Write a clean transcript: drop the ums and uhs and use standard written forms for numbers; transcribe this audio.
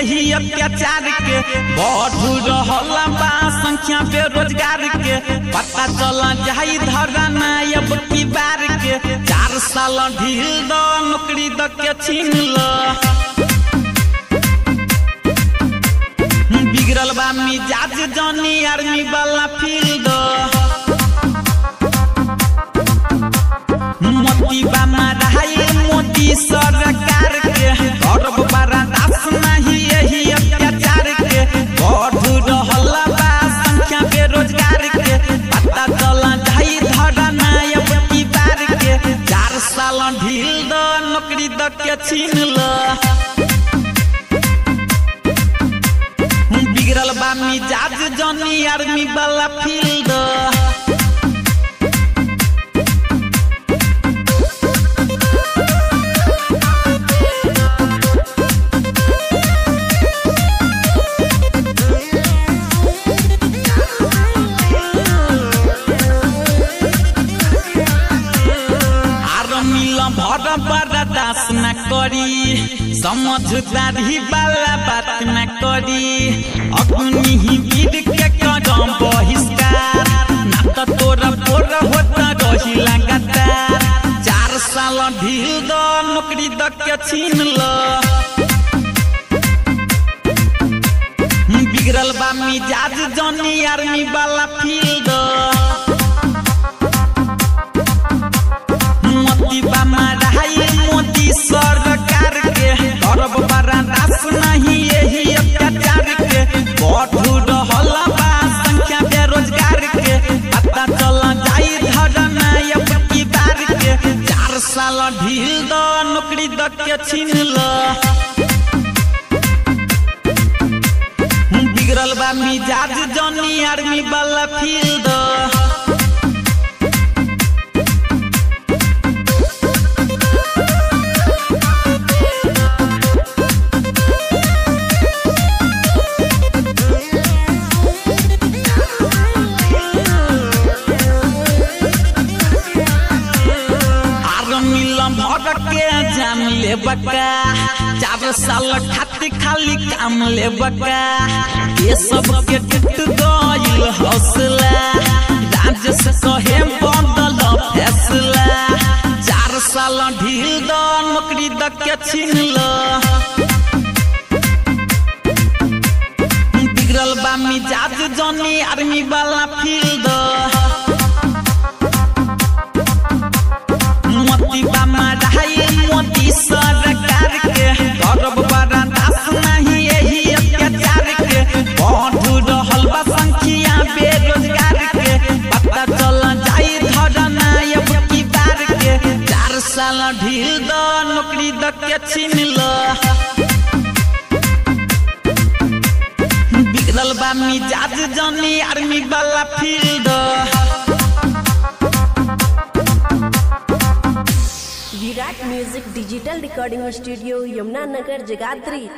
यही अत्याचार के बढ़ रहला बा संख्या बेरोजगार के पता चला जाई धराना अब की बार के 4 साल ढील द नौकरी द के छीन ल बिगड़ल बा मिजाज जनी आर्मी वाला फील्ड मोती बा माराई मोदी सरकार के गौरव बर्दाश्त नहीं यही अत्याचार के बढ़ रहला बा संख्या बेरोजगार के पता चला जाई धराना अब की बार के 4 साल ढील द नौकरी द के छीन ल बिगड़ल बा मिजाज जनी आर्मी वाला फील्ड भर बर्दाश्त न करी समझदारी वाला बात न करी अग्नि वीर के करम बहिष्कार ना तो तोरा पोर होता रही लगातार 4 साल ढील द नौकरी द के छीन ल बिगड़ल बा मिजाज जनी आर्मी वाला फील्ड मोती बा माराई मोदी सरकार के गौरव बर्दाश्त नहीं यही अत्याचार के बढ़ रहला बा संख्या बेरोजगार के पता चला जाई धराना अब की बार के 4 साल ढील द नौकरी द के छीन ल बिगड़ल बा मिजाज जनी आर्मी वाला फील्ड भर के जान ले बका 4 साल खातिर खाली काम ले बका ये सब के टूट गइल हौसला राज्य से कहे बदल फैसला 4 साल ढील द नौकरी द के छीन ल बिगड़ल बा मिजाज जनी आर्मी वाला फील्ड मोती बा माराई मोदी सरकार के गौरव बर्दाश्त नहीं यही अत्याचार के बढ़ रहल बा संख्या बेरोजगार के पता चला जाई धराना अब की बार के 4 साल ढील द नौकरी द के छीन ल बिगड़ल बा मिजाज जनी आर्मी वाला field Virat music digital recording studio Yamunanagar Jagadhri.